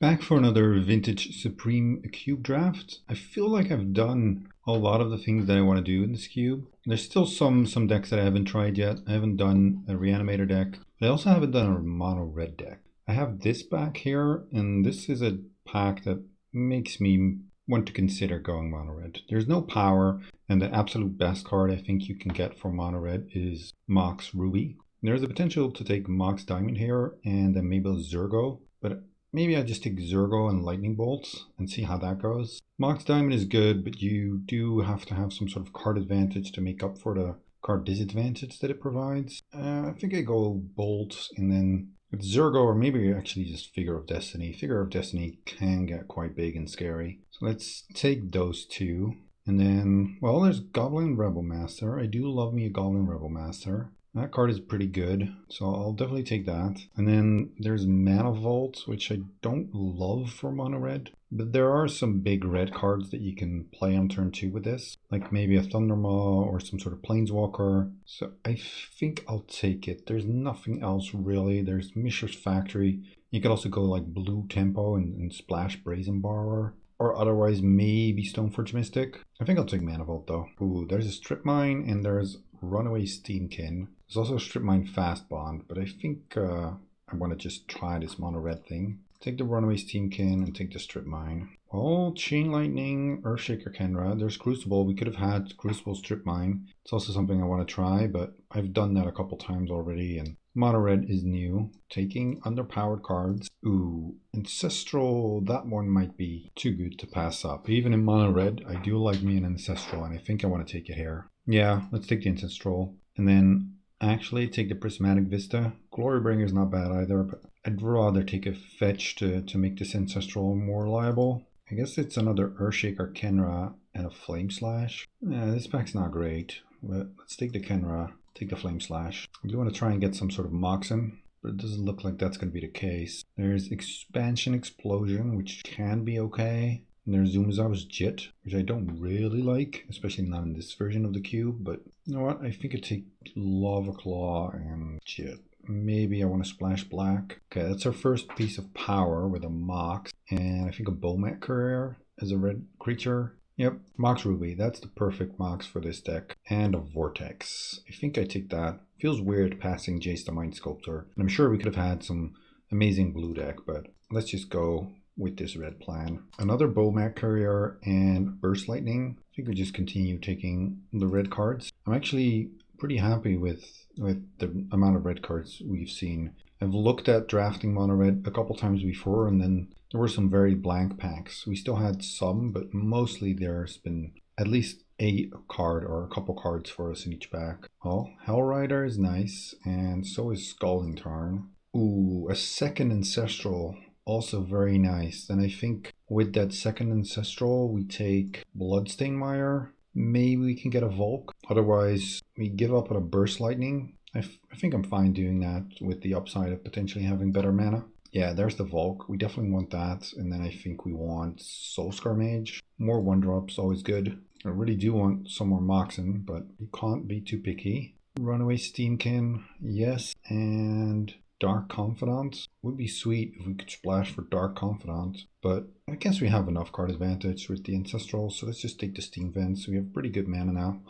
Back for another Vintage Supreme cube draft. I feel like I've done a lot of the things that I want to do in this cube. There's still some decks that I haven't tried yet. I haven't done a Reanimator deck, but I also haven't done a mono red deck. I have this back here, and this is a pack that makes me want to consider going mono red. There's no power, and the absolute best card I think you can get for mono red is Mox Ruby. There's a potential to take Mox Diamond here and then maybe a Zergo, but maybe I just take Zergo and Lightning Bolts and see how that goes. Mox Diamond is good, but you do have to have some sort of card advantage to make up for the card disadvantage that it provides. I think I go Bolts and then with Zergo, or maybe actually just Figure of Destiny. Figure of Destiny can get quite big and scary. So let's take those two. And then, well, there's Goblin Rebel Master. I do love me a Goblin Rebel Master. That card is pretty good, so I'll definitely take that. And then there's Mana Vault, which I don't love for mono red, but there are some big red cards that you can play on turn 2 with this, like maybe a Thundermaw or some sort of Planeswalker. So I think I'll take it. There's nothing else really. There's Mishra's Factory. You could also go like Blue Tempo and splash Brazen Borrower. Or otherwise maybe Stoneforge Mystic. I think I'll take Mana Vault though. Ooh, there's a Strip Mine and there's Runaway Steamkin. There's also a Strip Mine Fast Bond, but I think I want to just try this mono red thing. Take the Runaway Steamkin and take the Strip Mine. Oh, Chain Lightning, Earthshaker Kenra. There's Crucible. We could have had Crucible Strip Mine. It's also something I want to try, but I've done that a couple times already, and mono red is new. Taking underpowered cards. Ooh, Ancestral. That one might be too good to pass up. Even in mono red, I do like me an Ancestral, and I think I want to take it here. Yeah, let's take the Ancestral. And then actually take the Prismatic Vista. Glorybringer is not bad either, but I'd rather take a fetch to make this Ancestral more reliable. I guess it's another Earthshaker Kenra and a Flame Slash. Yeah, this pack's not great, but let's take the Kenra, take the Flame Slash. I do want to try and get some sort of Moxen, but it doesn't look like that's going to be the case. There's Expansion Explosion, which can be okay. And there's Zumazaw's Jit, which I don't really like, especially not in this version of the cube, but you know what, I think I take Lava Claw and Jit. Maybe I want to splash black. Okay, that's our first piece of power with a Mox, and I think a Bomat Courier as a red creature. Yep, Mox Ruby, that's the perfect Mox for this deck. And a Vortex. I think I take that. Feels weird passing Jace the Mind Sculptor, and I'm sure we could have had some amazing blue deck, but let's just go with this red plan. Another Bomat Courier and Burst Lightning. I think we just continue taking the red cards. I'm actually pretty happy with the amount of red cards we've seen. I've looked at drafting mono red a couple times before, and then there were some very blank packs. We still had some, but mostly there's been at least a card or a couple cards for us in each pack. Oh, Hellrider is nice, and so is Scalding Tarn. Ooh, a second Ancestral. Also very nice. Then I think with that second Ancestral, we take Bloodstained Mire. Maybe we can get a Volk. Otherwise, we give up on a Burst Lightning. I think I'm fine doing that with the upside of potentially having better mana. Yeah, there's the Volk. We definitely want that. And then I think we want Soulscar Mage. More 1-drops, always good. I really do want some more Moxen, but you can't be too picky. Runaway Steamkin, yes. And Dark Confidant. Would be sweet if we could splash for Dark Confidant, but I guess we have enough card advantage with the Ancestral, so let's just take the Steam Vents. We have pretty good mana now.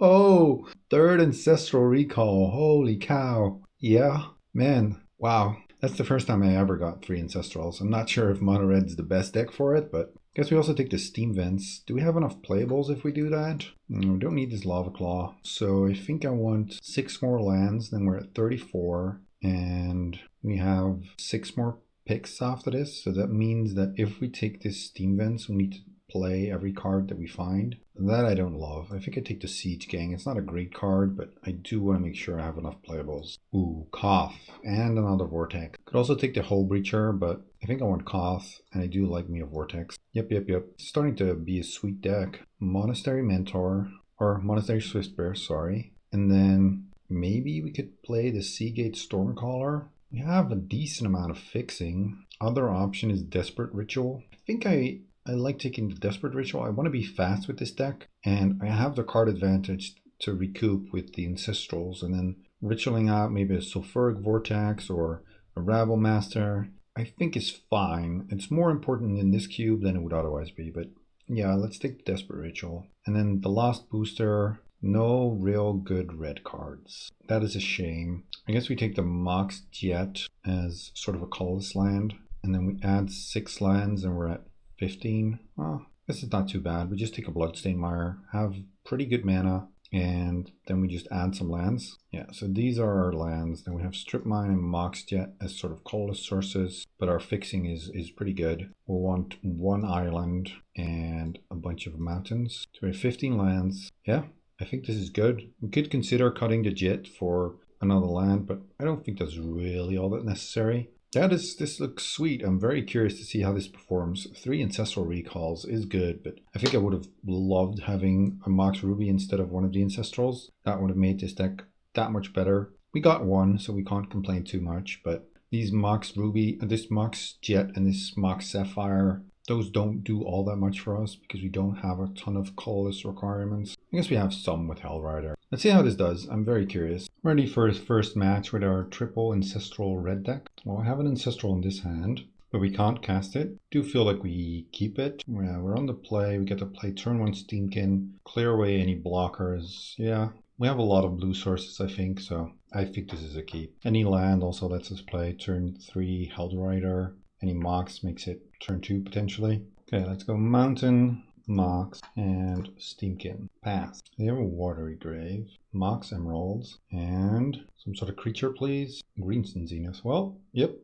Oh, third Ancestral Recall. Holy cow. Yeah, man. Wow. That's the first time I ever got 3 Ancestrals. I'm not sure if mono red's the best deck for it, but I guess we also take the Steam Vents. Do we have enough playables if we do that? No, we don't need this Lava Claw. So I think I want 6 more lands, then we're at 34. And we have 6 more picks after this, so that means that if we take this Steam Vents, we need to play every card that we find. That I don't love. I think I take the Siege Gang. It's not a great card, but I do want to make sure I have enough playables. Ooh, Koth, and another Vortex. Could also take the Hull Breacher, but I think I want Koth, and I do like me a Vortex. Yep. It's starting to be a sweet deck. Monastery Mentor, or Monastery Swiftspear, sorry. And then maybe we could play the Seagate Stormcaller. We have a decent amount of fixing. Other option is Desperate Ritual. I think I like taking the Desperate Ritual. I want to be fast with this deck, and I have the card advantage to recoup with the Ancestrals, and then ritualing out maybe a Sulfuric Vortex or a Rabble Master. I think is fine. It's more important in this cube than it would otherwise be, but yeah, let's take the Desperate Ritual. And then the last booster, no real good red cards. That is a shame. I guess we take the Mox Jet as sort of a colorless land, and then we add 6 lands and we're at 15. Well, this is not too bad. We just take a Bloodstained Mire, have pretty good mana, and then we just add some lands. Yeah, so these are our lands. Then we have Strip Mine and Mox Jet as sort of colorless sources, but our fixing is pretty good. We'll want 1 island and a bunch of mountains. So we have 15 lands. Yeah, I think this is good. We could consider cutting the Jet for another land, but I don't think that's really all that necessary. This looks sweet. I'm very curious to see how this performs. 3 Ancestral Recalls is good, but I think I would have loved having a Mox Ruby instead of one of the Ancestrals. That would have made this deck that much better. We got 1, so we can't complain too much, but these Mox Ruby, this Mox Jet and this Mox Sapphire, those don't do all that much for us because we don't have a ton of colorless requirements. I guess we have some with Hellrider. Let's see how this does. I'm very curious. Ready for his first match with our triple Ancestral red deck. Well, I have an Ancestral in this hand, but we can't cast it. Do feel like we keep it. Yeah, we're on the play. We get to play turn 1 Steamkin, clear away any blockers. Yeah, we have a lot of blue sources, I think, so I think this is a keep. Any land also lets us play turn 3 Hellrider. Any Mox makes it turn 2 potentially. Okay, let's go Mountain, Mox, and Steamkin. Pass. They have a Watery Grave, Mox Emeralds, and some sort of creature, please. Greenstone Zenith. Well, yep.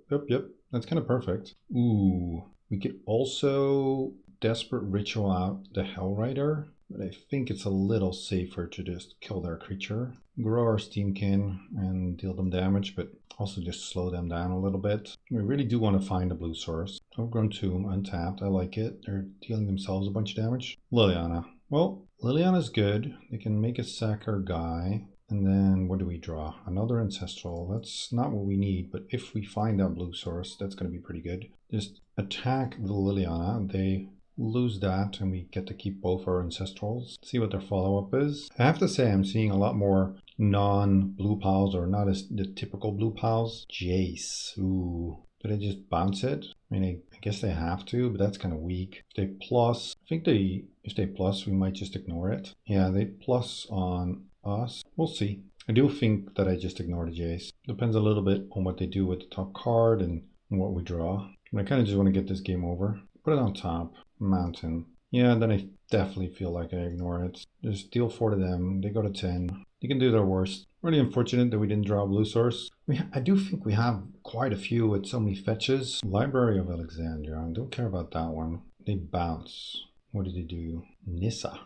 That's kind of perfect. Ooh, we could also Desperate Ritual out the Hellrider, but I think it's a little safer to just kill their creature. Grow our Steamkin and deal them damage, but also just slow them down a little bit. We really do want to find a blue source. Overgrown Tomb, untapped. I like it. They're dealing themselves a bunch of damage. Liliana. Well, Liliana's good. They can make a sacker guy. And then what do we draw? Another Ancestral. That's not what we need, but if we find that blue source, that's going to be pretty good. Just attack the Liliana. They lose that and we get to keep both our Ancestrals. See what their follow-up is. I have to say I'm seeing a lot more non-blue piles, or not as the typical blue piles. Jace. Ooh. Do they just bounce it? I mean, I guess they have to, but that's kind of weak. If they plus, I think if they plus, we might just ignore it. Yeah, they plus on us. We'll see. I do think that I just ignore the Jace. Depends a little bit on what they do with the top card and what we draw. I kind of just want to get this game over. Put it on top. Mountain. Yeah, then I definitely feel like I ignore it. Just deal 4 to them. They go to 10. They can do their worst. Really unfortunate that we didn't draw a blue source. I do think we have quite a few with so many fetches. Library of Alexandria. I don't care about that one. They bounce. What did they do? Nissa.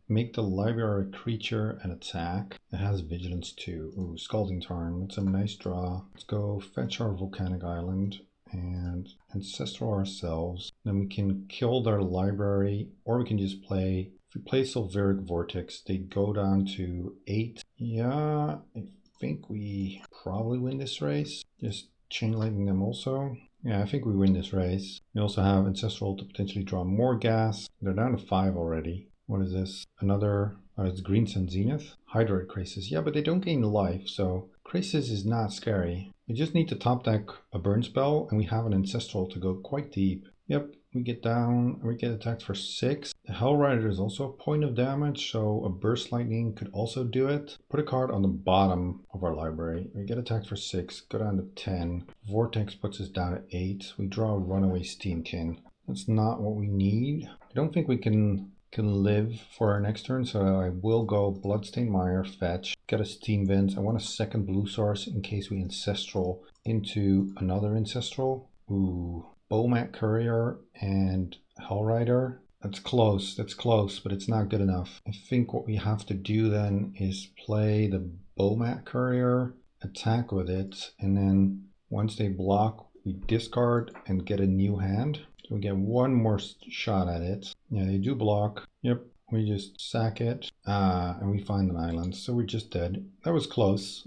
Make the library a creature and attack. It has vigilance too. Ooh, Scalding Tarn. That's a nice draw. Let's go fetch our Volcanic Island and Ancestral ourselves. Then we can kill their library, or we can just play. If we play Sulfuric Vortex, they go down to 8. Yeah, I think we probably win this race. Just Chain Lightning them also. Yeah, I think we win this race. We also have Ancestral to potentially draw more gas. They're down to 5 already. What is this? Another, it's Greenstone Zenith. Hydroid Crisis. Yeah, but they don't gain life, so Crisis is not scary. We just need to top deck a burn spell, and we have an Ancestral to go quite deep. Yep, we get down, we get attacked for 6. The Hellrider is also a point of damage, so a Burst Lightning could also do it. Put a card on the bottom of our library. We get attacked for 6, go down to 10. Vortex puts us down at 8. We draw a Runaway Steamkin. That's not what we need. I don't think we can live for our next turn, so I will go Bloodstained Mire, fetch, get a Steam Vent. I want a second blue source in case we Ancestral into another Ancestral. Ooh. Bomat Courier and Hellrider. That's close, but it's not good enough. I think what we have to do then is play the Bomat Courier, attack with it, and then once they block, we discard and get a new hand. So we get one more shot at it. Yeah, they do block. Yep, we just sack it, and we find an island, so we're just dead. That was close,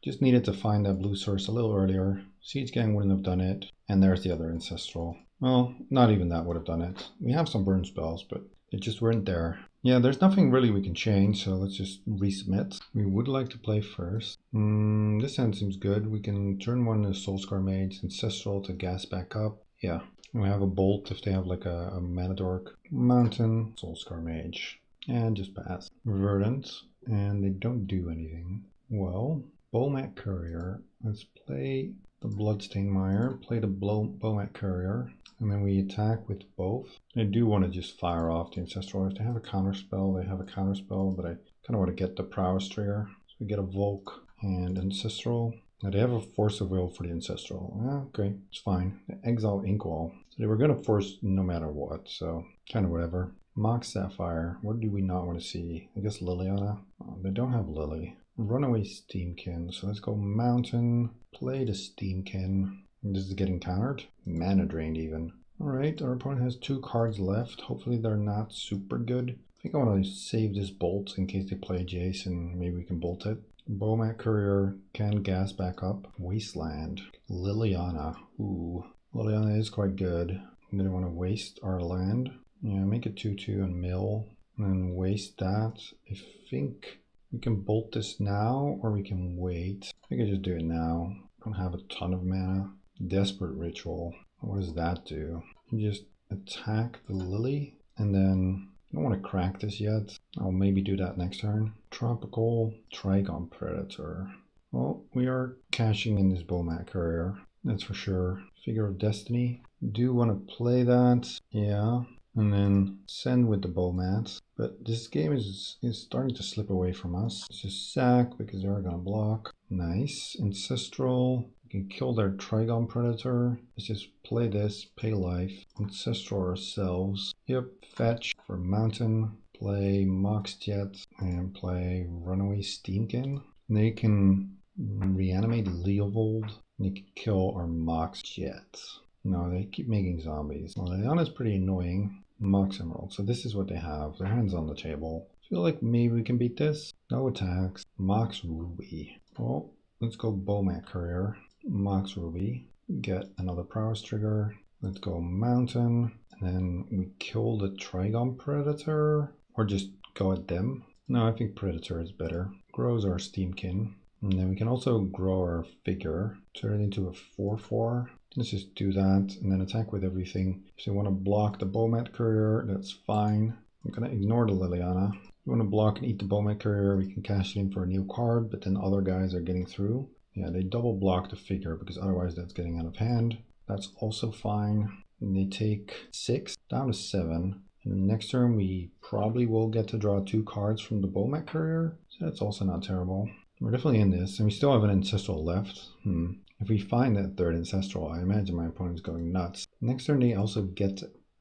Just needed to find that blue source a little earlier. Siege Gang wouldn't have done it. And there's the other Ancestral. Well, not even that would have done it. We have some burn spells, but They just weren't there. Yeah, there's nothing really we can change, so let's just resubmit. We would like to play first. This hand seems good. We can turn one to Soulscar Mage, Ancestral to gas back up. Yeah, we have a Bolt if they have like a Mana Dork. Mountain, Soulscar Mage, and just pass. Verdant, and they don't do anything. Well, Bowmat Courier. Let's play the Bloodstained Mire, play the Bowmat Courier, and then we attack with both. I do want to just fire off the Ancestral. If they have a counterspell, they have a counterspell, but I kind of want to get the Prowess trigger. So we get a Volk and Ancestral. Now they have a Force of Will for the Ancestral. Okay, it's fine. The Exile Inkwall. So they were going to force no matter what, so kind of whatever. Mox Sapphire. What do we not want to see? I guess Liliana. Oh, they don't have Lily. Runaway Steamkin. So let's go Mountain. Play the Steamkin. This is getting countered. Mana drained even. Alright, our opponent has 2 cards left. Hopefully they're not super good. I think I want to save this Bolt in case they play Jace and maybe we can bolt it. Bowmat Courier can gas back up. Wasteland. Liliana. Ooh. Liliana is quite good. We don't want to waste our land. Yeah, make it 2/2 and mill. And then waste that. I think we can bolt this now or we can wait. I think I just do it now. I don't have a ton of mana. Desperate Ritual. What does that do? You just attack the Lily and then I don't want to crack this yet. I'll maybe do that next turn. Tropical Trigon Predator. Well, we are cashing in this Bowmat Courier. That's for sure. Figure of Destiny. Do want to play that. Yeah. And then send with the Bowmat. But this game is starting to slip away from us. Let's just sack because they're going to block. Nice. Ancestral. We can kill their Trigon Predator. Let's just play this. Pay life. Ancestral ourselves. Yep. Fetch for Mountain. Play Mox Jet. And play Runaway Steamkin. They can reanimate Leovold. And they can kill our Mox Jet. No, they keep making zombies. Well, Liliana's pretty annoying. Mox Emerald. So this is what they have. Their hands on the table. Feel like maybe we can beat this. No attacks. Mox Ruby. Well, let's go Bowmat Courier. Mox Ruby. Get another Prowess trigger. Let's go Mountain. And then we kill the Trigon Predator. Or just go at them. No, I think Predator is better. Grows our Steamkin. And then we can also grow our figure. Turn it into a 4/4. Let's just do that and then attack with everything. If they want to block the Bowmat Courier, that's fine. I'm going to ignore the Liliana. If you want to block and eat the Bowmat Courier, we can cash it in for a new card, but then other guys are getting through. Yeah, they double block the figure because otherwise that's getting out of hand. That's also fine. And they take 6 down to 7. And next turn we probably will get to draw 2 cards from the Bowmat Courier. So that's also not terrible. We're definitely in this, and we still have an Ancestral left. If we find that third Ancestral, I imagine my opponent's going nuts. Next turn they also get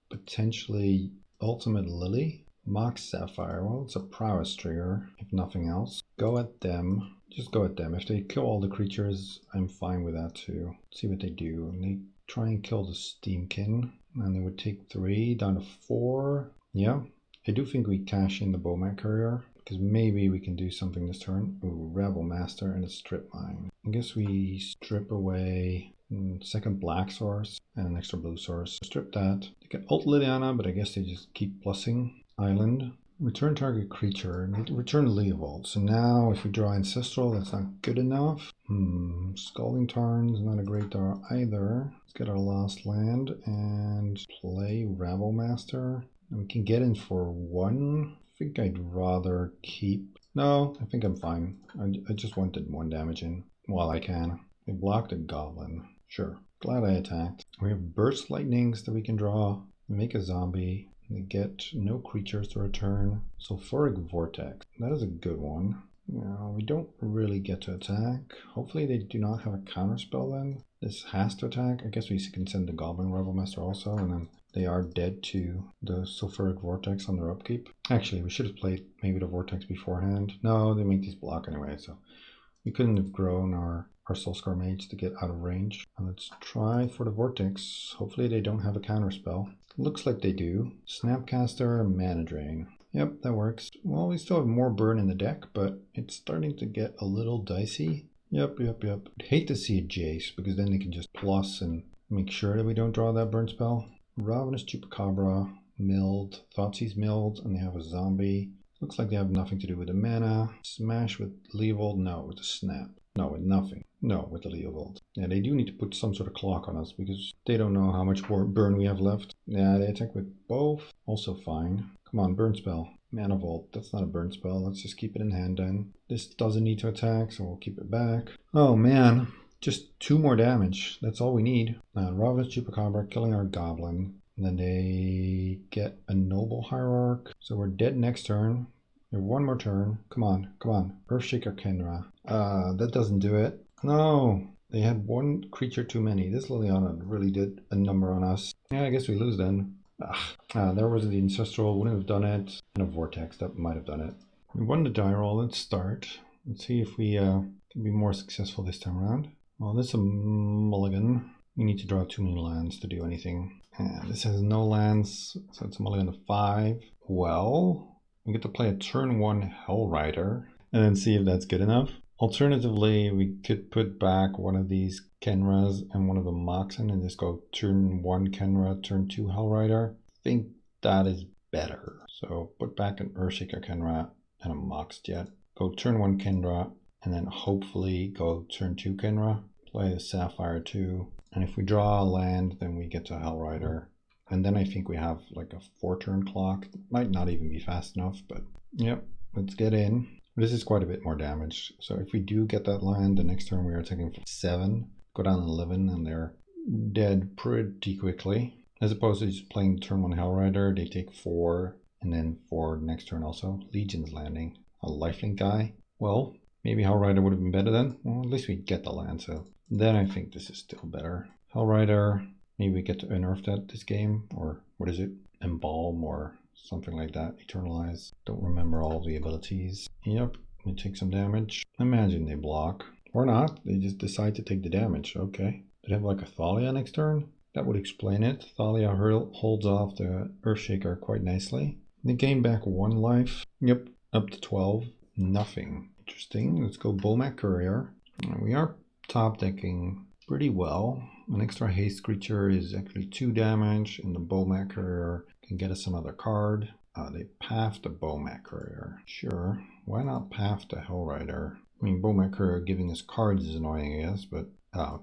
potentially Ultimate Lily. Mox Sapphire, well it's a Prowess trigger, if nothing else. Go at them, just go at them. If they kill all the creatures, I'm fine with that too. Let's see what they do. And they try and kill the Steamkin, and they would take 3 down to 4. Yeah, I do think we cash in the Bowmat Courier. Because maybe we can do something this turn. Ooh, Rebel Master and a Strip Mine. I guess we strip away second black source and an extra blue source. Strip that. They can ult Liliana, but I guess they just keep plussing. Island. Return target creature. Return Leovold. So now if we draw Ancestral, that's not good enough. Scalding Tarn's not a great draw either. Let's get our last land and play Rebel Master. And we can get in for 1. I think I'd rather keep... No, I think I'm fine. I just wanted 1 damage in while I can. I blocked a Goblin. Sure. Glad I attacked. We have Burst Lightnings that we can draw. Make a zombie. They get no creatures to return. Sulfuric Vortex. That is a good one. No, we don't really get to attack. Hopefully they do not have a counterspell then. This has to attack. I guess we can send the Goblin Rebel Master also, and then they are dead to the Sulfuric Vortex on their upkeep. Actually, we should have played maybe the Vortex beforehand. No, they make these block anyway, so we couldn't have grown our Soulscar Mage to get out of range. Let's try for the Vortex. Hopefully they don't have a counterspell. Looks like they do. Snapcaster, Mana Drain. Yep, that works. Well, we still have more burn in the deck, but it's starting to get a little dicey. Yep. I'd hate to see a Jace, because then they can just plus and make sure that we don't draw that burn spell. Ravenous Chupacabra. milled, Thoughtseize milled, and they have a zombie. Looks like they have nothing to do with the mana. Smash with Leovold? No, with the snap. No, with nothing. No, with the Leovold. Yeah, they do need to put some sort of clock on us because they don't know how much burn we have left. Yeah, they attack with both. Also fine. Come on, burn spell. Mana Vault. That's not a burn spell. Let's just keep it in hand then. This doesn't need to attack, so we'll keep it back. Oh man, just 2 more damage. That's all we need. Ravenous Chupacabra killing our Goblin. And then they get a Noble Hierarch. So we're dead next turn. We have 1 more turn. Come on, come on. Earthshaker Kenra. That doesn't do it. No, they had 1 creature too many. This Liliana really did a number on us. Yeah, I guess we lose then. There was the Ancestral, wouldn't have done it. And a Vortex, that might have done it. We won the die roll, let's start. Let's see if we can be more successful this time around. Well, this is a mulligan. We need to draw too many lands to do anything. And this has no lands, so it's a mulligan of 5. Well, we get to play a turn 1 Hellrider and then see if that's good enough. Alternatively, we could put back one of these Kenras and one of the Moxen and just go turn 1 Kenra, turn 2 Hellrider. I think that is better. So put back an Earthshaker Kenra and a Mox Jet. Go turn 1 Kenra and then hopefully go turn 2 Kenra. Play a Sapphire 2. And if we draw a land, then we get to Hellrider. And then I think we have like a 4-turn clock. It might not even be fast enough, but yep, let's get in. This is quite a bit more damage. So if we do get that land, the next turn we are attacking for 7, go down 11, and they're dead pretty quickly. As opposed to just playing turn 1 Hellrider, they take 4, and then 4 next turn also. Legion's Landing. A lifelink guy. Well, maybe Hellrider would have been better then. Well, at least we get the land, so then I think this is still better. Hellrider, maybe we get to unearth that this game, or what is it? Embalm or something like that. Eternalize. Don't remember all the abilities. Yep, they take some damage. Imagine they block. Or not, they just decide to take the damage. Okay. Do they have like a Thalia next turn? That would explain it. Thalia holds off the Earthshaker quite nicely. They gain back 1 life. Yep, up to 12. Nothing. Interesting. Let's go Bomac Courier. We are top decking pretty well. An extra haste creature is actually 2 damage, and the Bomac Courier can get us another card. They path the Bomac Courier. Sure, why not path the Hellrider? I mean, Bomac Courier giving us cards is annoying, I guess, but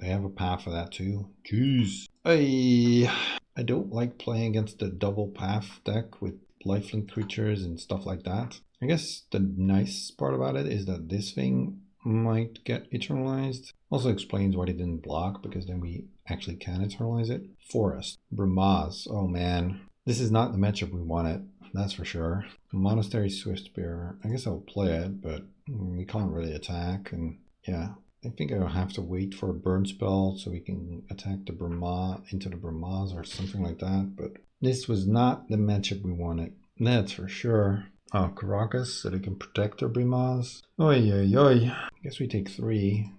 they have a path for that too. Jeez. I don't like playing against the double path deck with lifelink creatures and stuff like that. I guess the nice part about it is that this thing might get eternalized. Also explains why they didn't block, because then we actually can eternalize it. Forest. Brimaz. Oh man. This is not the matchup we wanted, that's for sure. Monastery Swiftspear. I guess I'll play it, but we can't really attack. And yeah, I think I'll have to wait for a burn spell so we can attack the into the Brimaz or something like that. But this was not the matchup we wanted, that's for sure. Oh, Caracas, so they can protect their Brimaz. Oi, oi, oi. I guess we take 3.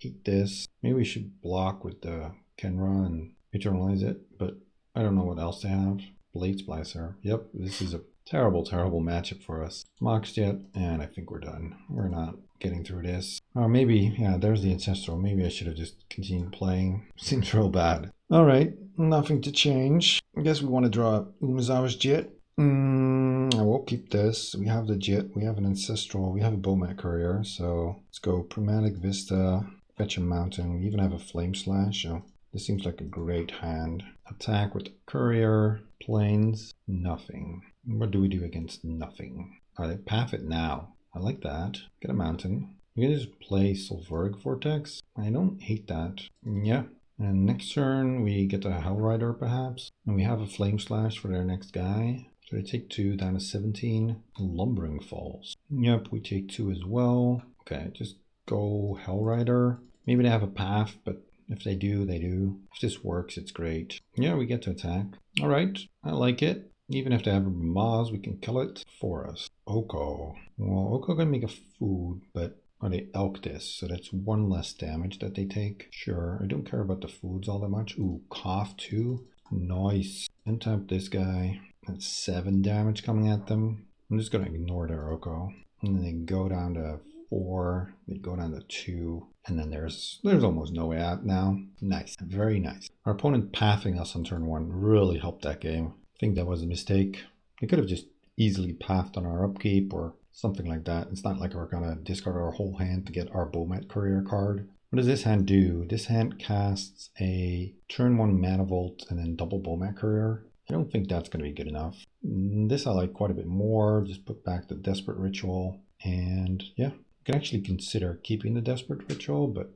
Eat this. Maybe we should block with the Kenra and eternalize it, but I don't know what else they have. Blade Splicer. Yep, this is a terrible, terrible matchup for us. Mox Jet, and I think we're done. We're not getting through this. Or maybe, yeah, there's the Ancestral. Maybe I should have just continued playing. Seems real bad. Alright, nothing to change. I guess we want to draw Umezawa's Jet. I will keep this. We have the Jet, we have an Ancestral, we have a Bomac Courier, so let's go Chromatic Vista, fetch a Mountain, we even have a Flame Slash, so this seems like a great hand. Attack with Courier, Plains, nothing. What do we do against nothing? Alright, path it now. I like that. Get a Mountain. We can just play Sulfuric Vortex. I don't hate that. Yeah. And next turn we get a Hellrider perhaps. And we have a Flame Slash for their next guy. So they take 2 down to 17. Lumbering Falls. Yep, we take 2 as well. Okay, just go Hellrider. Maybe they have a path, but if they do, they do. If this works, it's great. Yeah, we get to attack. Alright, I like it. Even if they have a Maz, we can kill it for us. Oko. Well, Oko can make a food, but they elk this, so that's 1 less damage that they take. Sure, I don't care about the foods all that much. Ooh, Cough 2. Nice. Untap this guy. That's 7 damage coming at them. I'm just going to ignore their Oko. And then they go down to 4. They go down to 2. And then there's almost no way out now. Nice. Very nice. Our opponent pathing us on turn 1 really helped that game. I think that was a mistake. They could have just easily pathed on our upkeep or something like that. It's not like we're gonna discard our whole hand to get our Bomat Courier card. What does this hand do? This hand casts a turn 1 Mana Volt and then double Bomat Courier. I don't think that's going to be good enough. This I like quite a bit more. Just put back the Desperate Ritual. And yeah, you can actually consider keeping the Desperate Ritual, but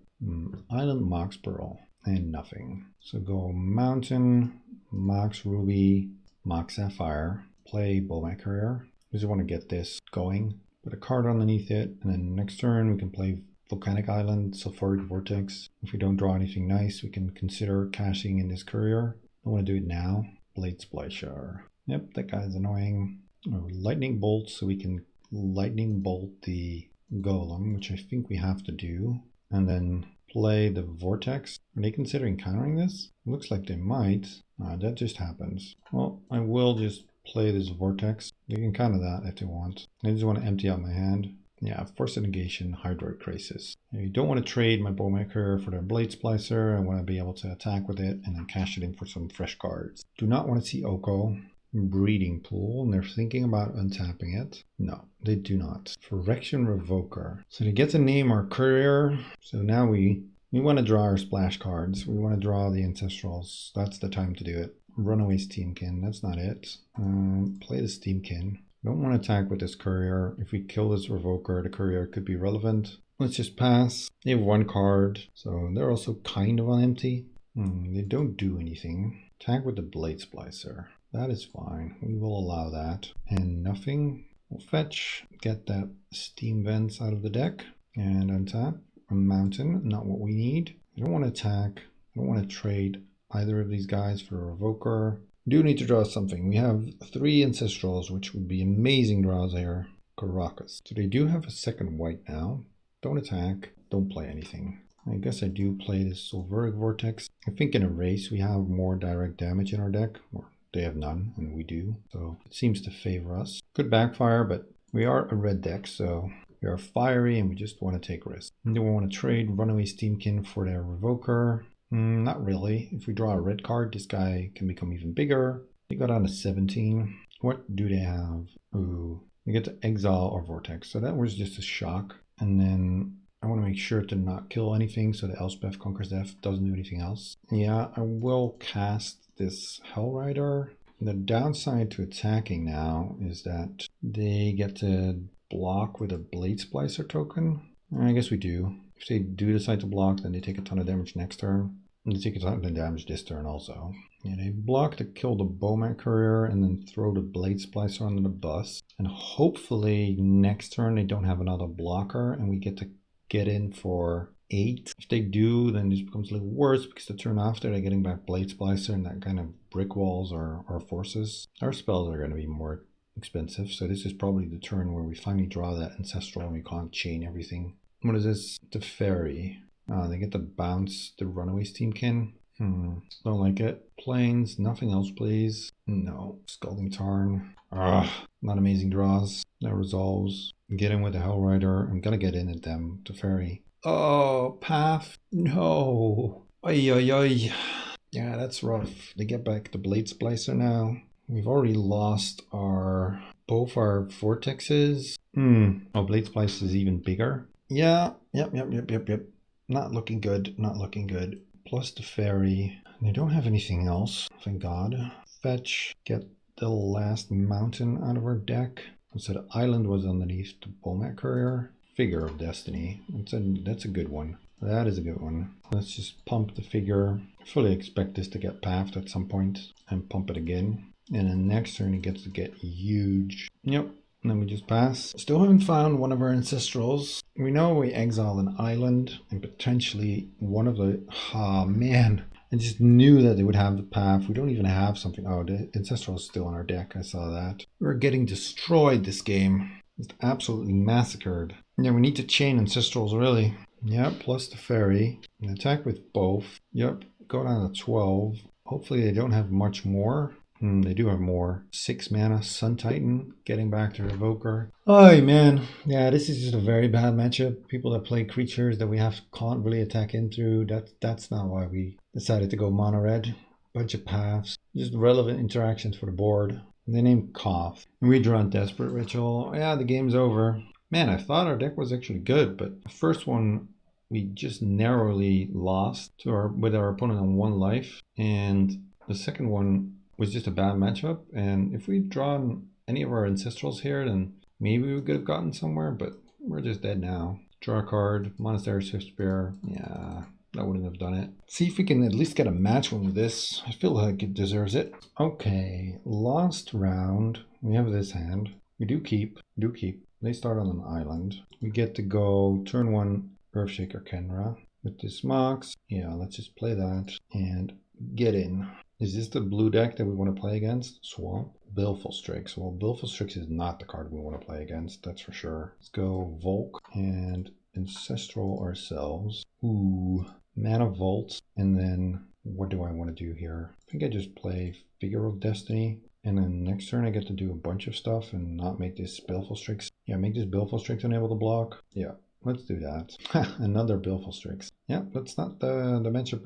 Island, Mox Pearl, and nothing. So go Mountain, Mox Ruby, Mox Sapphire, play Bomat Courier. We just want to get this going. Put a card underneath it, and then next turn we can play Volcanic Island, Sulfuric Vortex. If we don't draw anything nice, we can consider cashing in this Courier. I want to do it now. Blade Splasher. Yep, that guy's annoying. Oh, Lightning Bolt, so we can Lightning Bolt the Golem, which I think we have to do. And then play the Vortex. Are they considering countering this? Looks like they might. That just happens. Well, I will just play this Vortex. They can counter that if they want. I just want to empty out my hand. Yeah, Force of Negation, Hydroid Crisis. You don't want to trade my Bomat Courier for their Blade Splicer. I want to be able to attack with it and then cash it in for some fresh cards. Do not want to see Oko. Breeding Pool, and they're thinking about untapping it. No, they do not. Phyrexian Revoker. So they get to name our Courier. So now we want to draw our splash cards. We want to draw the Ancestrals. That's the time to do it. Runaway Steamkin, that's not it. Play the Steamkin. Don't want to attack with this Courier. If we kill this Revoker, the Courier could be relevant. Let's just pass. They have one card, so they're also kind of on empty. They don't do anything. Attack with the Blade Splicer. That is fine. We will allow that. And nothing. We'll fetch. Get that Steam Vents out of the deck. And untap. A Mountain. Not what we need. I don't want to attack. I don't want to trade either of these guys for a Revoker. Do need to draw something. We have 3 Ancestrals, which would be amazing draws here. Caracas. So they do have a second white now. Don't attack. Don't play anything. I guess I do play this Sulfuric Vortex. I think in a race we have more direct damage in our deck. Or they have none, and we do. So it seems to favor us. Could backfire, but we are a red deck, so we are fiery and we just want to take risks. And then we want to trade Runaway Steamkin for their Revoker. Not really. If we draw a red card, this guy can become even bigger. They got down to 17. What do they have? Ooh, they get to exile or Vortex. So that was just a shock. And then I want to make sure to not kill anything so the Elspeth Conquers Death doesn't do anything else. Yeah, I will cast this Hellrider. The downside to attacking now is that they get to block with a Blade Splicer token. I guess we do. If they do decide to block, then they take a ton of damage next turn. And they take a ton of damage this turn also. Yeah, they block to kill the Bomat Courier and then throw the Blade Splicer under the bus. And hopefully next turn they don't have another blocker and we get to get in for 8. If they do, then this becomes a little worse because the turn after they're getting back Blade Splicer and that kind of brick walls our forces. Our spells are going to be more expensive, so this is probably the turn where we finally draw that Ancestral and we can't chain everything. What is this? The Fairy. They get to bounce the Runaway Steamkin. Don't like it. Plains, nothing else please. No. Scalding Tarn. Not amazing draws. That resolves. Get in with the Hellrider. I'm gonna get in at them. The Fairy. Oh, Path. No. Oy, oy, oy. Yeah, that's rough. They get back the Blade Splicer now. We've already lost both our Vortexes. Oh, Blade Splicer is even bigger. Yeah, yep. Not looking good, not looking good. Plus the Fairy. They don't have anything else, thank God. Fetch, get the last mountain out of our deck. So the island was underneath the Bomat Courier. Figure of Destiny. That's a good one. That is a good one. Let's just pump the figure. I fully expect this to get pathed at some point and pump it again. And then next turn it gets to get huge. Yep. And then we just pass. Still haven't found one of our Ancestrals. We know we exile an island and potentially one of the... Ah, man. I just knew that they would have the path. We don't even have something. Oh, the Ancestral is still on our deck. I saw that. We're getting destroyed this game. Just absolutely massacred. Yeah, we need to chain Ancestrals, really. Yeah, plus the Fairy. And attack with both. Yep, go down to 12. Hopefully they don't have much more. They do have more. 6 mana, Sun Titan, getting back to Revoker. Oh man, yeah, this is just a very bad matchup. People that play creatures that we can't really attack in through. That's not why we decided to go mono red. Bunch of paths. Just relevant interactions for the board. They named Cough. And we draw Desperate Ritual. Yeah, the game's over. Man, I thought our deck was actually good, but the first one we just narrowly lost with our opponent on 1 life, and the second one was just a bad matchup. And if we'd drawn any of our Ancestrals here, then maybe we could have gotten somewhere, but we're just dead now. Draw a card, Monastery Swiftspear. Yeah, that wouldn't have done it. See if we can at least get a match win with this. I feel like it deserves it. Okay, last round. We have this hand. We do keep. They start on an island. We get to go turn 1 Earthshaker Kenra with this Mox. Yeah, let's just play that and get in. Is this the blue deck that we want to play against? Swamp? Baleful Strix. Well, Baleful Strix is not the card we want to play against, that's for sure. Let's go Volk and Ancestral ourselves. Ooh, Mana Vault. And then what do I want to do here? I think I just play Figure of Destiny. And then next turn I get to do a bunch of stuff and not make this Baleful Strix. Yeah, make this Baleful Strix unable to block. Yeah, let's do that. Another Baleful Strix. Yeah, that's not the matchup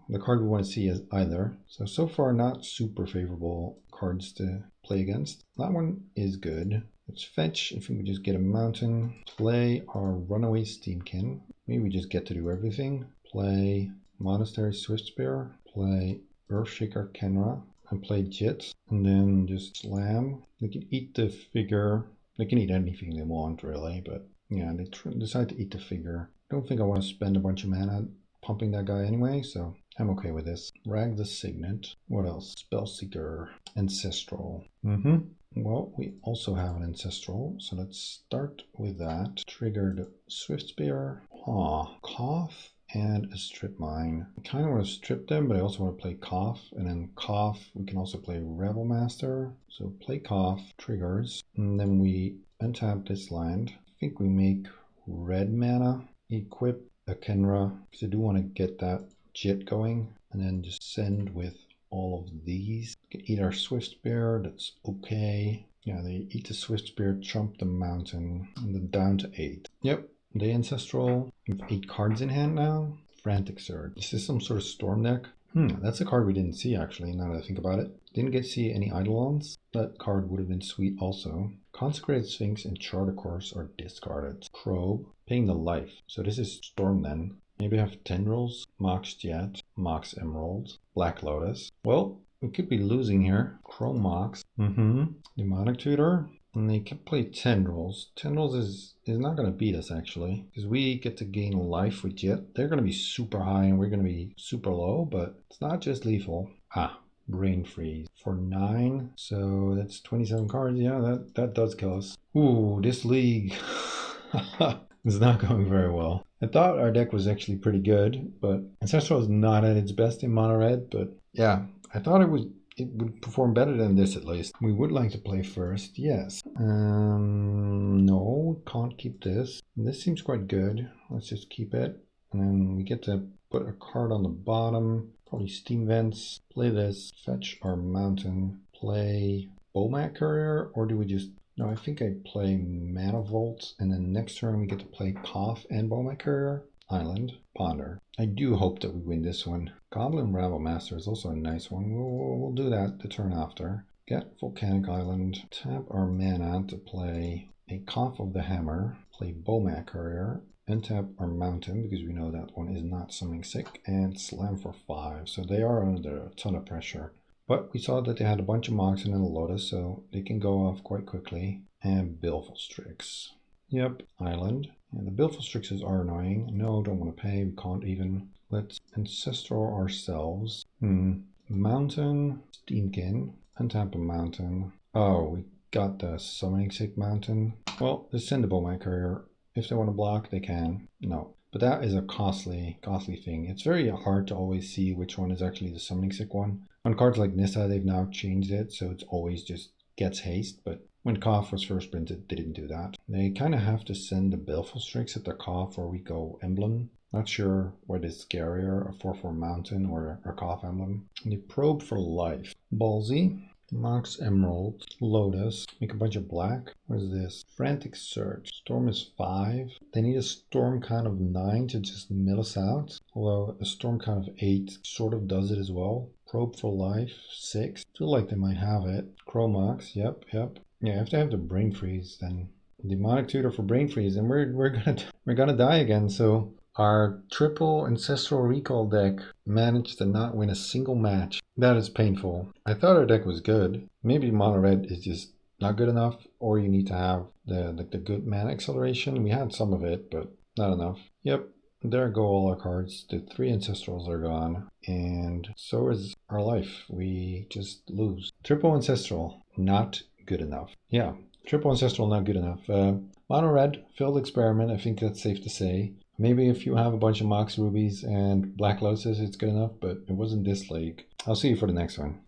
the card we want to see as either. So far not super favorable cards to play against. That one is good. Let's fetch. If we could just get a mountain. Play our Runaway Steamkin. Maybe we just get to do everything. Play Monastery Swiftspear. Play Earthshaker Kenra. And play Jit, and then just slam. They can eat the figure. They can eat anything they want, really, but yeah, they decide to eat the figure. I don't think I want to spend a bunch of mana pumping that guy anyway, so I'm okay with this. Rag the Signet. What else? Spellseeker. Ancestral. Well, we also have an Ancestral, so let's start with that. Triggered Swiftspear. Cough. And a Strip Mine. I kind of want to strip them, but I also want to play Cough. And then Cough, we can also play Rebel Master. So play Cough, triggers. And then we untap this land. I think we make red mana. Equip a Kenra, because I do want to get that Jit going. And then just send with all of these. We can eat our Swiftspear, that's okay. Yeah, they eat the Swiftspear, chump the mountain, and then down to 8. Yep. The Ancestral, we have 8 cards in hand now. Frantic Surge. Is this some sort of storm deck? That's a card we didn't see actually, now that I think about it. Didn't get to see any Eidolons. That card would have been sweet also. Consecrated Sphinx and Charter Course are discarded. Probe, paying the life. So this is Storm then. Maybe I have Tendrils, Mox Jet, Mox Emerald, Black Lotus. Well, we could be losing here. Chrome Mox. Demonic Tutor. And they can play Tendrils. Tendrils is not going to beat us actually, because we get to gain life with Jet. They're going to be super high and we're going to be super low, but it's not just lethal. Brain Freeze for 9. So that's 27 cards. Yeah, that does kill us. Ooh, this league is not going very well. I thought our deck was actually pretty good, but Ancestral is not at its best in mono red, but yeah, I thought it would perform better than this at least. We would like to play first, yes. No, can't keep this. This seems quite good. Let's just keep it. And then we get to put a card on the bottom. Probably Steam Vents. Play this. Fetch our mountain. Play Bowmat Courier, or do we just... No, I think I play Mana Vault, and then next turn we get to play Cough and Bowmat Courier. Island, Ponder. I do hope that we win this one. Goblin Rabble Master is also a nice one. We'll do that the turn after. Get Volcanic Island. Tap our mana to play a Cough of the Hammer. Play Bowmat Courier. Untap our Mountain, because we know that one is not Summoning Sick. And slam for 5. So they are under a ton of pressure. But we saw that they had a bunch of Mox and a Lotus, so they can go off quite quickly. And Baleful Strix. Yep, Island. Yeah, the Baleful Strixes are annoying. No, don't want to pay. We can't even. Let's Ancestral ourselves. Mountain, Steamkin. Untap a Mountain. Oh, we got the Summoning Sick Mountain. Well, just send the Bowmat Courier. If they want to block, they can. No. But that is a costly thing. It's very hard to always see which one is actually the Summoning Sick one. On cards like Nissa, they've now changed it, so it's always just gets haste, but when Cough was first printed, they didn't do that. They kind of have to send the Baleful Strix at the Cough, or we go Emblem. Not sure what is scarier, a 4/4 Mountain or a Cough Emblem. And they probe for life. Ballsy, Mox Emerald, Lotus, make a bunch of black. What is this? Frantic Search. Storm is 5. They need a Storm count of 9 to just mill us out. Although a Storm count of 8 sort of does it as well. Probe for Life, 6. Feel like they might have it. Chromox, yep. Yeah, if they have the Brain Freeze, then Demonic Tutor for Brain Freeze, and we're gonna die again. So our triple Ancestral Recall deck managed to not win a single match. That is painful. I thought our deck was good. Maybe Mono Red is just not good enough, or you need to have the good mana acceleration. We had some of it, but not enough. Yep, there go all our cards. The 3 Ancestrals are gone, and so is our life. We just lose. Triple Ancestral, not good enough. Yeah, Triple Ancestral, not good enough. Mono Red, failed experiment, I think that's safe to say. Maybe if you have a bunch of Mox Rubies and Black Lotus, it's good enough, but it wasn't this league. I'll see you for the next one.